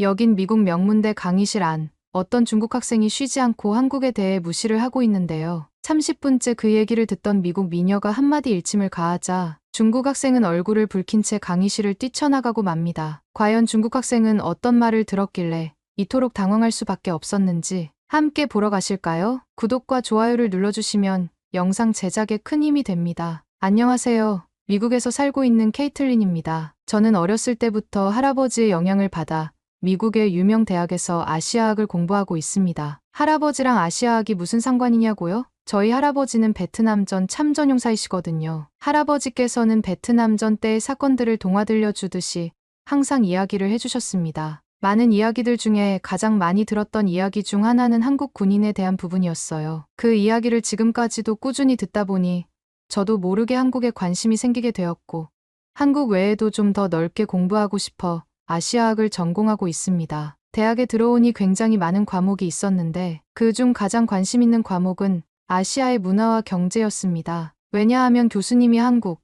여긴 미국 명문대 강의실 안. 어떤 중국 학생이 쉬지 않고 한국에 대해 무시를 하고 있는데요. 30분째 그 얘기를 듣던 미국 미녀가 한마디 일침을 가하자 중국 학생은 얼굴을 붉힌 채 강의실을 뛰쳐나가고 맙니다. 과연 중국 학생은 어떤 말을 들었길래 이토록 당황할 수밖에 없었는지 함께 보러 가실까요? 구독과 좋아요를 눌러주시면 영상 제작에 큰 힘이 됩니다. 안녕하세요. 미국에서 살고 있는 케이틀린입니다. 저는 어렸을 때부터 할아버지의 영향을 받아 미국의 유명 대학에서 아시아학을 공부하고 있습니다. 할아버지랑 아시아학이 무슨 상관이냐고요? 저희 할아버지는 베트남전 참전용사이시거든요. 할아버지께서는 베트남전 때의 사건들을 동화 들려주듯이 항상 이야기를 해주셨습니다. 많은 이야기들 중에 가장 많이 들었던 이야기 중 하나는 한국 군인에 대한 부분이었어요. 그 이야기를 지금까지도 꾸준히 듣다 보니 저도 모르게 한국에 관심이 생기게 되었고 한국 외에도 좀 더 넓게 공부하고 싶어 아시아학을 전공하고 있습니다. 대학에 들어오니 굉장히 많은 과목이 있었는데 그중 가장 관심 있는 과목은 아시아의 문화와 경제였습니다. 왜냐하면 교수님이 한국,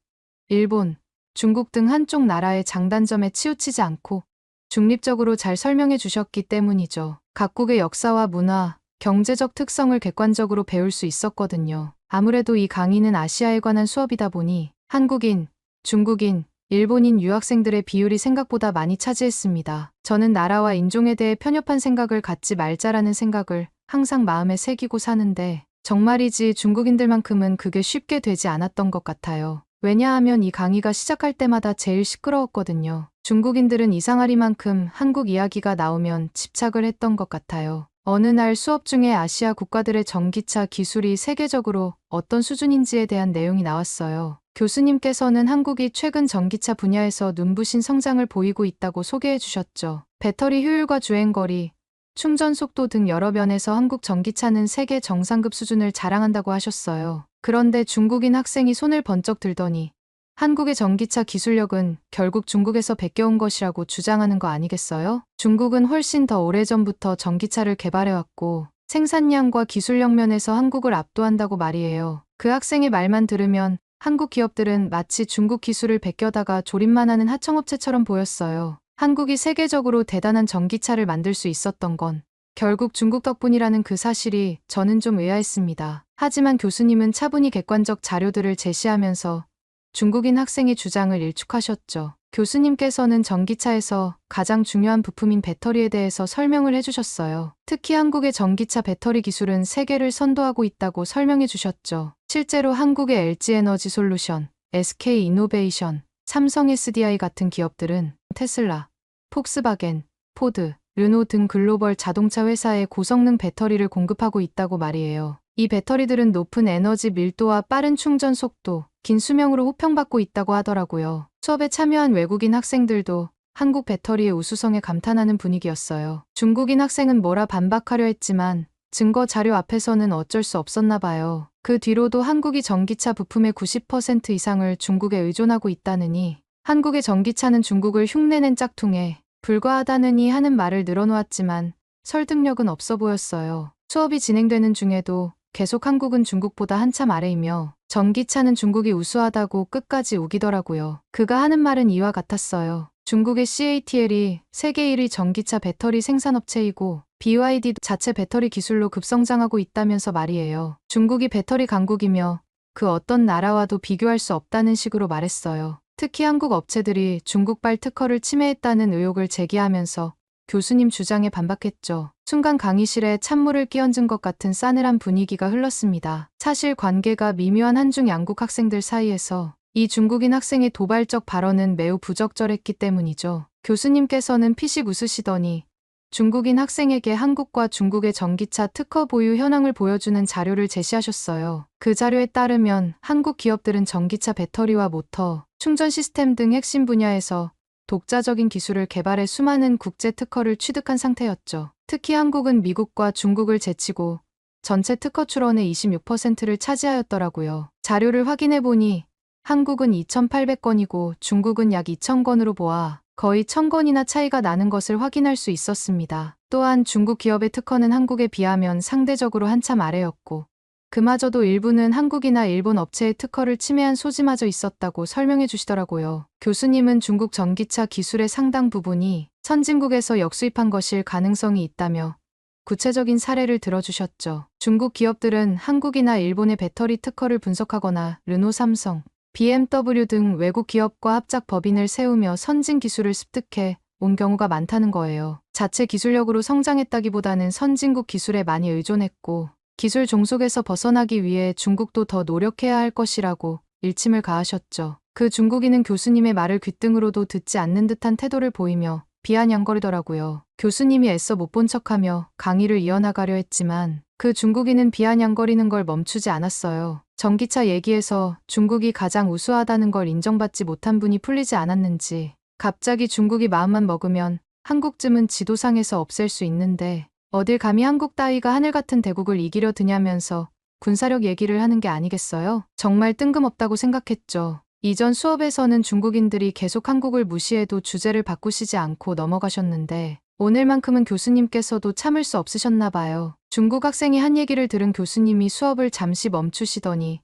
일본, 중국 등 한쪽 나라의 장단점에 치우치지 않고 중립적으로 잘 설명해 주셨기 때문이죠. 각국의 역사와 문화, 경제적 특성을 객관적으로 배울 수 있었거든요. 아무래도 이 강의는 아시아에 관한 수업이다 보니 한국인, 중국인, 일본인 유학생들의 비율이 생각보다 많이 차지했습니다. 저는 나라와 인종에 대해 편협한 생각을 갖지 말자라는 생각을 항상 마음에 새기고 사는데 정말이지 중국인들만큼은 그게 쉽게 되지 않았던 것 같아요. 왜냐하면 이 강의가 시작할 때마다 제일 시끄러웠거든요. 중국인들은 이상하리만큼 한국 이야기가 나오면 집착을 했던 것 같아요. 어느 날 수업 중에 아시아 국가들의 전기차 기술이 세계적으로 어떤 수준인지에 대한 내용이 나왔어요. 교수님께서는 한국이 최근 전기차 분야에서 눈부신 성장을 보이고 있다고 소개해 주셨죠. 배터리 효율과 주행거리, 충전 속도 등 여러 면에서 한국 전기차는 세계 정상급 수준을 자랑한다고 하셨어요. 그런데 중국인 학생이 손을 번쩍 들더니 한국의 전기차 기술력은 결국 중국에서 베껴온 것이라고 주장하는 거 아니겠어요? 중국은 훨씬 더 오래전부터 전기차를 개발해왔고 생산량과 기술력 면에서 한국을 압도한다고 말이에요. 그 학생의 말만 들으면 한국 기업들은 마치 중국 기술을 베껴다가 조립만 하는 하청업체처럼 보였어요. 한국이 세계적으로 대단한 전기차를 만들 수 있었던 건 결국 중국 덕분이라는 그 사실이 저는 좀 의아했습니다. 하지만 교수님은 차분히 객관적 자료들을 제시하면서 중국인 학생의 주장을 일축하셨죠. 교수님께서는 전기차에서 가장 중요한 부품인 배터리에 대해서 설명을 해주셨어요. 특히 한국의 전기차 배터리 기술은 세계를 선도하고 있다고 설명해 주셨죠. 실제로 한국의 LG에너지 솔루션, SK이노베이션, 삼성 SDI 같은 기업들은 테슬라, 폭스바겐, 포드, 르노 등 글로벌 자동차 회사에 고성능 배터리를 공급하고 있다고 말이에요. 이 배터리들은 높은 에너지 밀도와 빠른 충전 속도, 긴 수명으로 호평받고 있다고 하더라고요. 수업에 참여한 외국인 학생들도 한국 배터리의 우수성에 감탄하는 분위기였어요. 중국인 학생은 뭐라 반박하려 했지만 증거 자료 앞에서는 어쩔 수 없었나 봐요. 그 뒤로도 한국이 전기차 부품의 90% 이상을 중국에 의존하고 있다느니 한국의 전기차는 중국을 흉내낸 짝퉁에 불과하다느니 하는 말을 늘어놓았지만 설득력은 없어 보였어요. 수업이 진행되는 중에도 계속 한국은 중국보다 한참 아래이며 전기차는 중국이 우수하다고 끝까지 우기더라고요. 그가 하는 말은 이와 같았어요. 중국의 CATL이 세계 1위 전기차 배터리 생산업체이고 BYD도 자체 배터리 기술로 급성장하고 있다면서 말이에요. 중국이 배터리 강국이며 그 어떤 나라와도 비교할 수 없다는 식으로 말했어요. 특히 한국 업체들이 중국발 특허를 침해했다는 의혹을 제기하면서 교수님 주장에 반박했죠. 순간 강의실에 찬물을 끼얹은 것 같은 싸늘한 분위기가 흘렀습니다. 사실 관계가 미묘한 한중 양국 학생들 사이에서 이 중국인 학생의 도발적 발언은 매우 부적절했기 때문이죠. 교수님께서는 피식 웃으시더니 중국인 학생에게 한국과 중국의 전기차 특허 보유 현황을 보여주는 자료를 제시하셨어요. 그 자료에 따르면 한국 기업들은 전기차 배터리와 모터, 충전 시스템 등 핵심 분야에서 독자적인 기술을 개발해 수많은 국제 특허를 취득한 상태였죠. 특히 한국은 미국과 중국을 제치고 전체 특허 출원의 26%를 차지하였더라고요. 자료를 확인해보니 한국은 2,800건이고 중국은 약 2,000건으로 보아 거의 1,000건이나 차이가 나는 것을 확인할 수 있었습니다. 또한 중국 기업의 특허는 한국에 비하면 상대적으로 한참 아래였고 그마저도 일부는 한국이나 일본 업체의 특허를 침해한 소지마저 있었다고 설명해 주시더라고요. 교수님은 중국 전기차 기술의 상당 부분이 선진국에서 역수입한 것일 가능성이 있다며 구체적인 사례를 들어주셨죠. 중국 기업들은 한국이나 일본의 배터리 특허를 분석하거나 르노, 삼성, BMW 등 외국 기업과 합작 법인을 세우며 선진 기술을 습득해 온 경우가 많다는 거예요. 자체 기술력으로 성장했다기보다는 선진국 기술에 많이 의존했고 기술 종속에서 벗어나기 위해 중국도 더 노력해야 할 것이라고 일침을 가하셨죠. 그 중국인은 교수님의 말을 귓등으로도 듣지 않는 듯한 태도를 보이며 비아냥거리더라고요. 교수님이 애써 못 본 척하며 강의를 이어나가려 했지만 그 중국인은 비아냥거리는 걸 멈추지 않았어요. 전기차 얘기에서 중국이 가장 우수하다는 걸 인정받지 못한 분이 풀리지 않았는지 갑자기 중국이 마음만 먹으면 한국쯤은 지도상에서 없앨 수 있는데 어딜 감히 한국 따위가 하늘 같은 대국을 이기려 드냐면서 군사력 얘기를 하는 게 아니겠어요? 정말 뜬금없다고 생각했죠. 이전 수업에서는 중국인들이 계속 한국을 무시해도 주제를 바꾸시지 않고 넘어가셨는데 오늘만큼은 교수님께서도 참을 수 없으셨나 봐요. 중국 학생이 한 얘기를 들은 교수님이 수업을 잠시 멈추시더니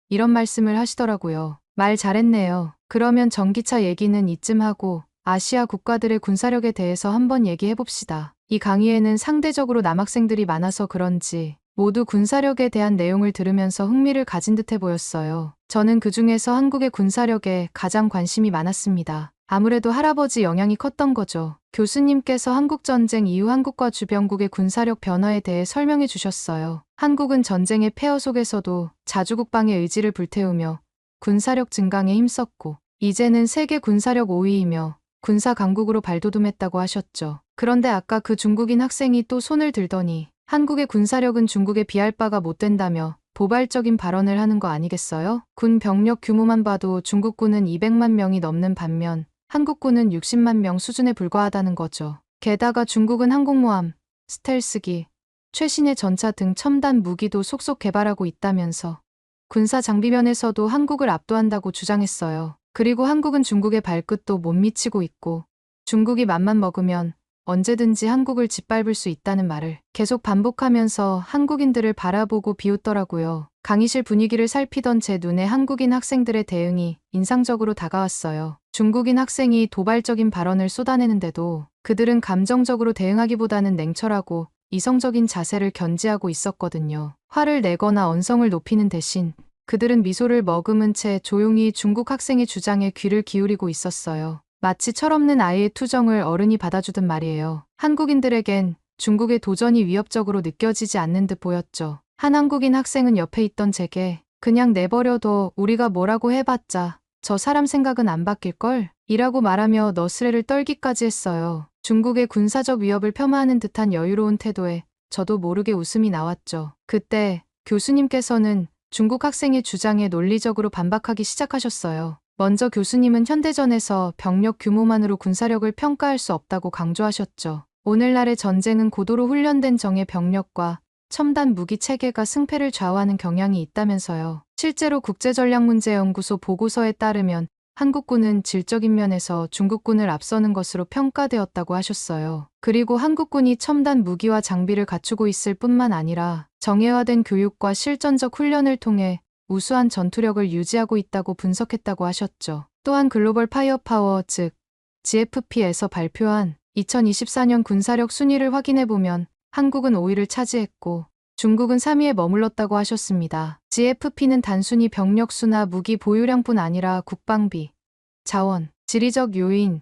이런 말씀을 하시더라고요. 말 잘했네요. 그러면 전기차 얘기는 이쯤 하고 아시아 국가들의 군사력에 대해서 한번 얘기해봅시다. 이 강의에는 상대적으로 남학생들이 많아서 그런지 모두 군사력에 대한 내용을 들으면서 흥미를 가진 듯해 보였어요. 저는 그 중에서 한국의 군사력에 가장 관심이 많았습니다. 아무래도 할아버지 영향이 컸던 거죠. 교수님께서 한국전쟁 이후 한국과 주변국의 군사력 변화에 대해 설명해 주셨어요. 한국은 전쟁의 폐허 속에서도 자주국방의 의지를 불태우며 군사력 증강에 힘썼고 이제는 세계 군사력 5위이며 군사 강국으로 발돋움했다고 하셨죠. 그런데 아까 그 중국인 학생이 또 손을 들더니 한국의 군사력은 중국에 비할 바가 못 된다며 도발적인 발언을 하는 거 아니겠어요? 군 병력 규모만 봐도 중국군은 200만 명이 넘는 반면 한국군은 60만 명 수준에 불과하다는 거죠. 게다가 중국은 항공모함, 스텔스기, 최신의 전차 등 첨단 무기도 속속 개발하고 있다면서 군사 장비면에서도 한국을 압도한다고 주장했어요. 그리고 한국은 중국의 발끝도 못 미치고 있고 중국이 맘만 먹으면 언제든지 한국을 짓밟을 수 있다는 말을 계속 반복하면서 한국인들을 바라보고 비웃더라고요. 강의실 분위기를 살피던 제 눈에 한국인 학생들의 대응이 인상적으로 다가왔어요. 중국인 학생이 도발적인 발언을 쏟아내는데도 그들은 감정적으로 대응하기보다는 냉철하고 이성적인 자세를 견지하고 있었거든요. 화를 내거나 언성을 높이는 대신 그들은 미소를 머금은 채 조용히 중국 학생의 주장에 귀를 기울이고 있었어요. 마치 철없는 아이의 투정을 어른이 받아주듯 말이에요. 한국인들에겐 중국의 도전이 위협적으로 느껴지지 않는 듯 보였죠. 한 한국인 학생은 옆에 있던 제게 그냥 내버려둬 우리가 뭐라고 해봤자 저 사람 생각은 안 바뀔걸? 이라고 말하며 너스레를 떨기까지 했어요. 중국의 군사적 위협을 폄하하는 듯한 여유로운 태도에 저도 모르게 웃음이 나왔죠. 그때 교수님께서는 중국 학생의 주장에 논리적으로 반박하기 시작하셨어요. 먼저 교수님은 현대전에서 병력 규모만으로 군사력을 평가할 수 없다고 강조하셨죠. 오늘날의 전쟁은 고도로 훈련된 정예 병력과 첨단 무기 체계가 승패를 좌우하는 경향이 있다면서요. 실제로 국제전략문제연구소 보고서에 따르면 한국군은 질적인 면에서 중국군을 앞서는 것으로 평가되었다고 하셨어요. 그리고 한국군이 첨단 무기와 장비를 갖추고 있을 뿐만 아니라 정예화된 교육과 실전적 훈련을 통해 우수한 전투력을 유지하고 있다고 분석했다고 하셨죠. 또한 글로벌 파이어파워 즉 GFP에서 발표한 2024년 군사력 순위를 확인해보면 한국은 5위를 차지했고 중국은 3위에 머물렀다고 하셨습니다. GFP는 단순히 병력 수나 무기 보유량뿐 아니라 국방비, 자원, 지리적 요인,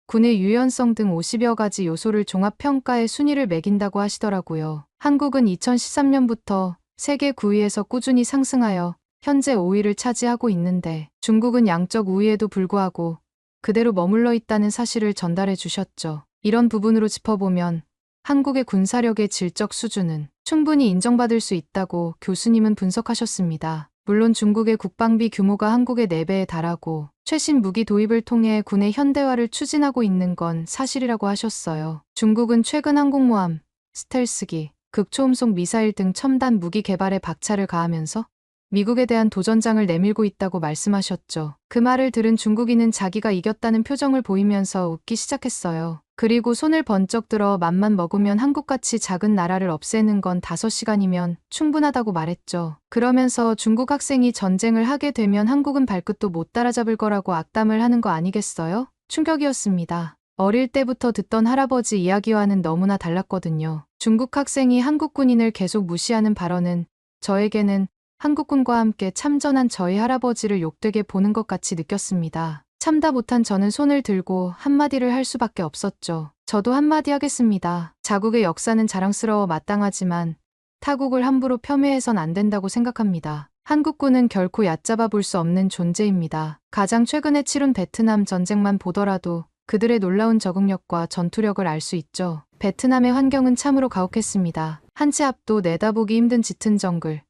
군의 유연성 등 50여 가지 요소를 종합평가해 순위를 매긴다고 하시더라고요. 한국은 2013년부터 세계 9위에서 꾸준히 상승하여 현재 5위를 차지하고 있는데 중국은 양적 우위에도 불구하고 그대로 머물러 있다는 사실을 전달해 주셨죠. 이런 부분으로 짚어보면 한국의 군사력의 질적 수준은 충분히 인정받을 수 있다고 교수님은 분석하셨습니다. 물론 중국의 국방비 규모가 한국의 4배에 달하고 최신 무기 도입을 통해 군의 현대화를 추진하고 있는 건 사실이라고 하셨어요. 중국은 최근 항공모함, 스텔스기, 극초음속 미사일 등 첨단 무기 개발에 박차를 가하면서 미국에 대한 도전장을 내밀고 있다고 말씀하셨죠. 그 말을 들은 중국인은 자기가 이겼다는 표정을 보이면서 웃기 시작했어요. 그리고 손을 번쩍 들어 맘만 먹으면 한국같이 작은 나라를 없애는 건 5시간이면 충분하다고 말했죠. 그러면서 중국 학생이 전쟁을 하게 되면 한국은 발끝도 못 따라잡을 거라고 악담을 하는 거 아니겠어요? 충격이었습니다. 어릴 때부터 듣던 할아버지 이야기와는 너무나 달랐거든요. 중국 학생이 한국 군인을 계속 무시하는 발언은 저에게는 한국군과 함께 참전한 저희 할아버지를 욕되게 보는 것 같이 느꼈습니다. 참다 못한 저는 손을 들고 한마디를 할 수밖에 없었죠. 저도 한마디 하겠습니다. 자국의 역사는 자랑스러워 마땅하지만 타국을 함부로 폄훼해선 안 된다고 생각합니다. 한국군은 결코 얕잡아 볼 수 없는 존재입니다. 가장 최근에 치룬 베트남 전쟁만 보더라도 그들의 놀라운 적응력과 전투력을 알 수 있죠. 베트남의 환경은 참으로 가혹했습니다. 한 치 앞도 내다보기 힘든 짙은 정글,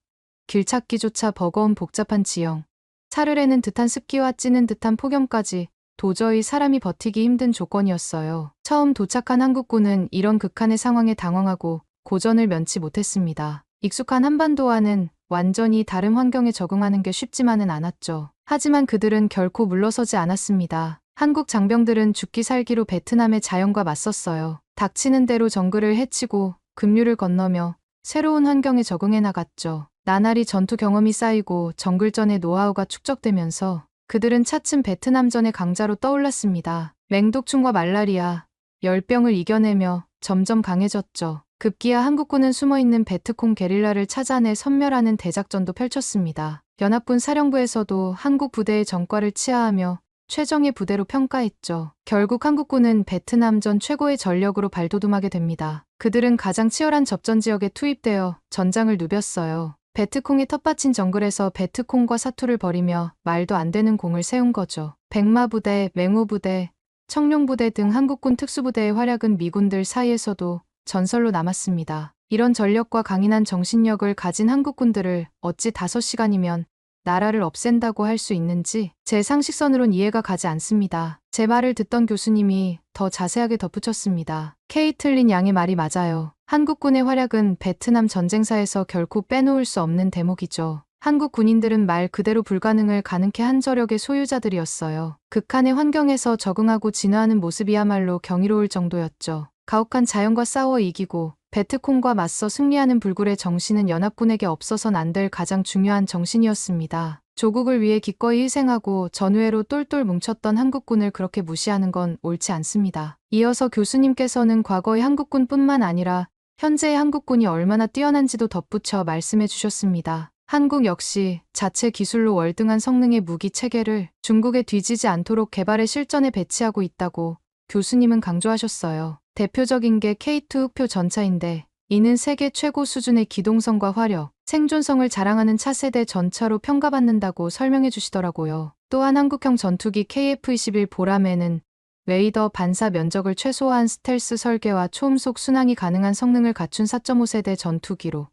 길 찾기조차 버거운 복잡한 지형, 차르르는 듯한 습기와 찌는 듯한 폭염까지 도저히 사람이 버티기 힘든 조건이었어요. 처음 도착한 한국군은 이런 극한의 상황에 당황하고 고전을 면치 못했습니다. 익숙한 한반도와는 완전히 다른 환경에 적응하는 게 쉽지만은 않았죠. 하지만 그들은 결코 물러서지 않았습니다. 한국 장병들은 죽기 살기로 베트남의 자연과 맞섰어요. 닥치는 대로 정글을 헤치고 급류를 건너며 새로운 환경에 적응해 나갔죠. 나날이 전투 경험이 쌓이고 정글전의 노하우가 축적되면서 그들은 차츰 베트남전의 강자로 떠올랐습니다. 맹독충과 말라리아, 열병을 이겨내며 점점 강해졌죠. 급기야 한국군은 숨어있는 베트콩 게릴라를 찾아내 섬멸하는 대작전도 펼쳤습니다. 연합군 사령부에서도 한국 부대의 전과를 치하하며 최정예 부대로 평가했죠. 결국 한국군은 베트남전 최고의 전력으로 발돋움하게 됩니다. 그들은 가장 치열한 접전 지역에 투입되어 전장을 누볐어요. 베트콩이 텃밭인 정글에서 베트콩과 사투를 벌이며 말도 안 되는 공을 세운 거죠. 백마부대, 맹호부대, 청룡부대 등 한국군 특수부대의 활약은 미군들 사이에서도 전설로 남았습니다. 이런 전력과 강인한 정신력을 가진 한국군들을 어찌 5시간이면 나라를 없앤다고 할 수 있는지 제 상식선으론 이해가 가지 않습니다. 제 말을 듣던 교수님이 더 자세하게 덧붙였습니다. 케이틀린 양의 말이 맞아요. 한국군의 활약은 베트남 전쟁사에서 결코 빼놓을 수 없는 대목이죠. 한국 군인들은 말 그대로 불가능을 가능케 한 저력의 소유자들이었어요. 극한의 환경에서 적응하고 진화하는 모습이야말로 경이로울 정도였죠. 가혹한 자연과 싸워 이기고 베트콩과 맞서 승리하는 불굴의 정신은 연합군에게 없어선 안 될 가장 중요한 정신이었습니다. 조국을 위해 기꺼이 희생하고 전우회로 똘똘 뭉쳤던 한국군을 그렇게 무시하는 건 옳지 않습니다. 이어서 교수님께서는 과거의 한국군뿐만 아니라 현재의 한국군이 얼마나 뛰어난지도 덧붙여 말씀해 주셨습니다. 한국 역시 자체 기술로 월등한 성능의 무기 체계를 중국에 뒤지지 않도록 개발해 실전에 배치하고 있다고 교수님은 강조하셨어요. 대표적인 게 K2 흑표 전차인데 이는 세계 최고 수준의 기동성과 화력, 생존성을 자랑하는 차세대 전차로 평가받는다고 설명해 주시더라고요. 또한 한국형 전투기 KF-21 보라매는 웨이더 반사 면적을 최소화한 스텔스 설계와 초음속 순항이 가능한 성능을 갖춘 4.5세대 전투기로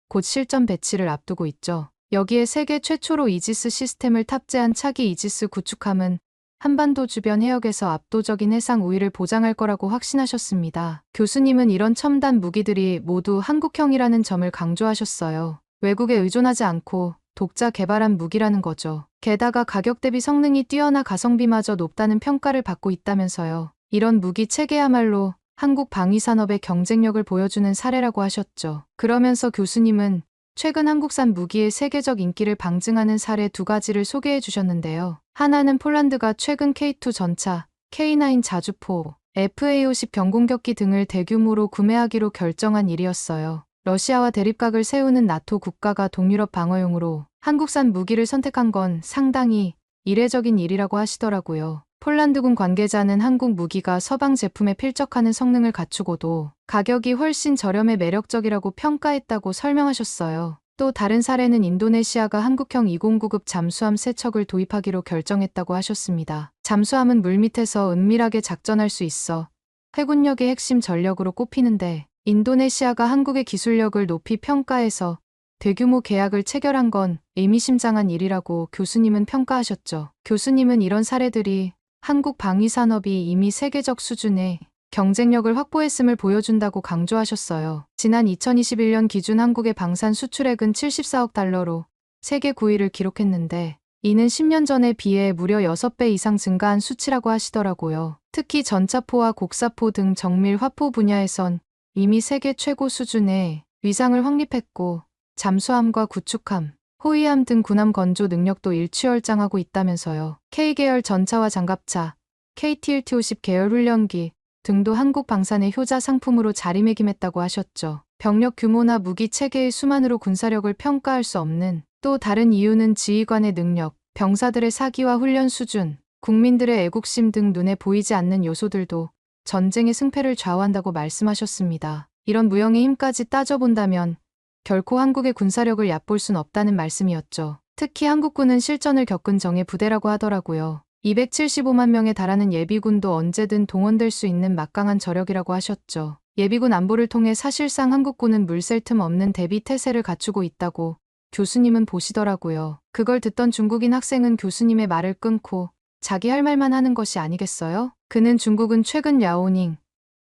곧 실전 배치를 앞두고 있죠. 여기에 세계 최초로 이지스 시스템을 탑재한 차기 이지스 구축함은 한반도 주변 해역에서 압도적인 해상 우위를 보장할 거라고 확신하셨습니다. 교수님은 이런 첨단 무기들이 모두 한국형이라는 점을 강조하셨어요. 외국에 의존하지 않고 독자 개발한 무기라는 거죠. 게다가 가격 대비 성능이 뛰어나 가성비마저 높다는 평가를 받고 있다면서요. 이런 무기 체계야말로 한국 방위산업의 경쟁력을 보여주는 사례라고 하셨죠. 그러면서 교수님은 최근 한국산 무기의 세계적 인기를 방증하는 사례 2가지를 소개해 주셨는데요. 하나는 폴란드가 최근 K2 전차, K9 자주포, FA-50 경공격기 등을 대규모로 구매하기로 결정한 일이었어요. 러시아와 대립각을 세우는 나토 국가가 동유럽 방어용으로 한국산 무기를 선택한 건 상당히 이례적인 일이라고 하시더라고요. 폴란드군 관계자는 한국 무기가 서방 제품에 필적하는 성능을 갖추고도 가격이 훨씬 저렴해 매력적이라고 평가했다고 설명하셨어요. 또 다른 사례는 인도네시아가 한국형 209급 잠수함 3척을 도입하기로 결정했다고 하셨습니다. 잠수함은 물밑에서 은밀하게 작전할 수 있어 해군력의 핵심 전력으로 꼽히는데 인도네시아가 한국의 기술력을 높이 평가해서 대규모 계약을 체결한 건 의미심장한 일이라고 교수님은 평가하셨죠. 교수님은 이런 사례들이 한국 방위산업이 이미 세계적 수준의 경쟁력을 확보했음을 보여준다고 강조하셨어요. 지난 2021년 기준 한국의 방산 수출액은 74억 달러로 세계 9위를 기록했는데 이는 10년 전에 비해 무려 6배 이상 증가한 수치라고 하시더라고요. 특히 전차포와 곡사포 등 정밀 화포 분야에선 이미 세계 최고 수준의 위상을 확립했고 잠수함과 구축함, 호위함 등 군함 건조 능력도 일취월장하고 있다면서요. K계열 전차와 장갑차, KTLT-50 계열 훈련기 등도 한국 방산의 효자 상품으로 자리매김했다고 하셨죠. 병력 규모나 무기 체계의 수만으로 군사력을 평가할 수 없는 또 다른 이유는 지휘관의 능력, 병사들의 사기와 훈련 수준, 국민들의 애국심 등 눈에 보이지 않는 요소들도 전쟁의 승패를 좌우한다고 말씀하셨습니다. 이런 무형의 힘까지 따져본다면 결코 한국의 군사력을 얕볼 순 없다는 말씀이었죠. 특히 한국군은 실전을 겪은 정예 부대라고 하더라고요. 275만 명에 달하는 예비군도 언제든 동원될 수 있는 막강한 저력이라고 하셨죠. 예비군 안보를 통해 사실상 한국군은 물샐 틈 없는 대비 태세를 갖추고 있다고 교수님은 보시더라고요. 그걸 듣던 중국인 학생은 교수님의 말을 끊고 자기 할 말만 하는 것이 아니겠어요? 그는 중국은 최근 야오닝,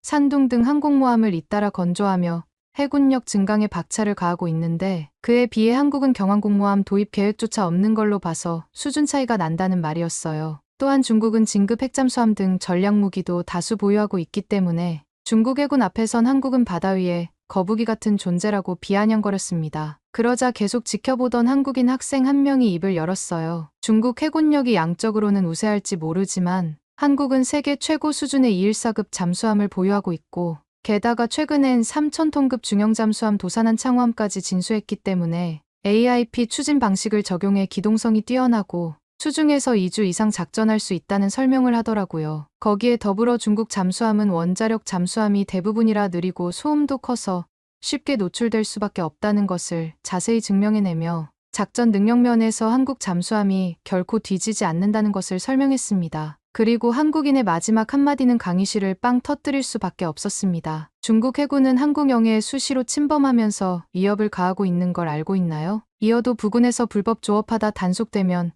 산둥 등 항공모함을 잇따라 건조하며 해군력 증강에 박차를 가하고 있는데 그에 비해 한국은 경항공모함 도입 계획조차 없는 걸로 봐서 수준 차이가 난다는 말이었어요. 또한 중국은 진급 핵잠수함 등 전략무기도 다수 보유하고 있기 때문에 중국 해군 앞에선 한국은 바다 위에 거북이 같은 존재라고 비아냥거렸습니다. 그러자 계속 지켜보던 한국인 학생 한 명이 입을 열었어요. 중국 해군력이 양적으로는 우세할지 모르지만 한국은 세계 최고 수준의 214급 잠수함을 보유하고 있고 게다가 최근엔 3,000톤급 중형잠수함 도산한 창호함까지 진수했기 때문에 AIP 추진 방식을 적용해 기동성이 뛰어나고 수중에서 2주 이상 작전할 수 있다는 설명을 하더라고요. 거기에 더불어 중국 잠수함은 원자력 잠수함이 대부분이라 느리고 소음도 커서 쉽게 노출될 수밖에 없다는 것을 자세히 증명해내며 작전 능력 면에서 한국 잠수함이 결코 뒤지지 않는다는 것을 설명했습니다. 그리고 한국인의 마지막 한마디는 강의실을 빵 터뜨릴 수밖에 없었습니다. 중국 해군은 한국 영해에 수시로 침범하면서 위협을 가하고 있는 걸 알고 있나요? 이어도 부근에서 불법 조업하다 단속되면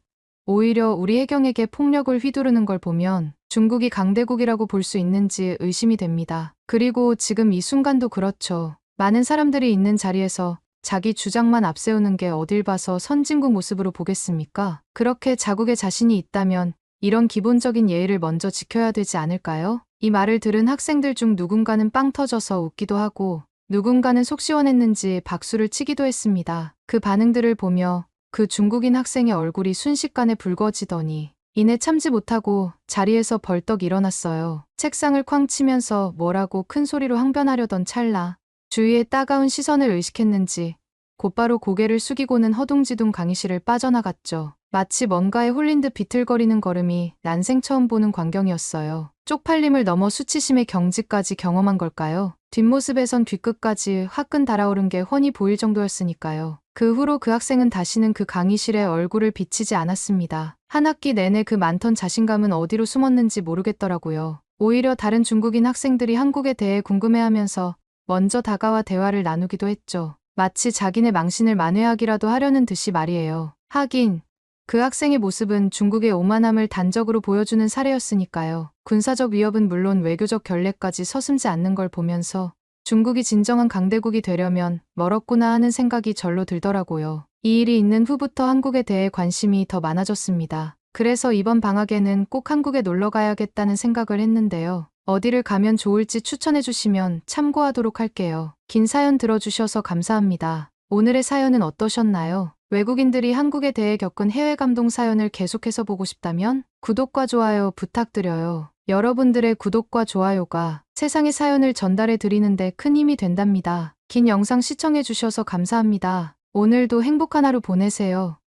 오히려 우리 해경에게 폭력을 휘두르는 걸 보면 중국이 강대국이라고 볼 수 있는지 의심이 됩니다. 그리고 지금 이 순간도 그렇죠. 많은 사람들이 있는 자리에서 자기 주장만 앞세우는 게 어딜 봐서 선진국 모습으로 보겠습니까? 그렇게 자국에 자신이 있다면 이런 기본적인 예의를 먼저 지켜야 되지 않을까요? 이 말을 들은 학생들 중 누군가는 빵 터져서 웃기도 하고 누군가는 속 시원했는지 박수를 치기도 했습니다. 그 반응들을 보며 그 중국인 학생의 얼굴이 순식간에 붉어지더니 이내 참지 못하고 자리에서 벌떡 일어났어요. 책상을 쾅 치면서 뭐라고 큰 소리로 항변하려던 찰나 주위의 따가운 시선을 의식했는지 곧바로 고개를 숙이고는 허둥지둥 강의실을 빠져나갔죠. 마치 뭔가에 홀린 듯 비틀거리는 걸음이 난생 처음 보는 광경이었어요. 쪽팔림을 넘어 수치심의 경지까지 경험한 걸까요? 뒷모습에선 뒤끝까지 화끈 달아오른 게 훤히 보일 정도였으니까요. 그 후로 그 학생은 다시는 그 강의실에 얼굴을 비치지 않았습니다. 한 학기 내내 그 많던 자신감은 어디로 숨었는지 모르겠더라고요. 오히려 다른 중국인 학생들이 한국에 대해 궁금해하면서 먼저 다가와 대화를 나누기도 했죠. 마치 자기네 망신을 만회하기라도 하려는 듯이 말이에요. 하긴 그 학생의 모습은 중국의 오만함을 단적으로 보여주는 사례였으니까요. 군사적 위협은 물론 외교적 결례까지 서슴지 않는 걸 보면서 중국이 진정한 강대국이 되려면 멀었구나 하는 생각이 절로 들더라고요. 이 일이 있는 후부터 한국에 대해 관심이 더 많아졌습니다. 그래서 이번 방학에는 꼭 한국에 놀러 가야겠다는 생각을 했는데요. 어디를 가면 좋을지 추천해 주시면 참고하도록 할게요. 긴 사연 들어주셔서 감사합니다. 오늘의 사연은 어떠셨나요? 외국인들이 한국에 대해 겪은 해외 감동 사연을 계속해서 보고 싶다면 구독과 좋아요 부탁드려요. 여러분들의 구독과 좋아요가 세상의 사연을 전달해 드리는데 큰 힘이 된답니다. 긴 영상 시청해 주셔서 감사합니다. 오늘도 행복한 하루 보내세요.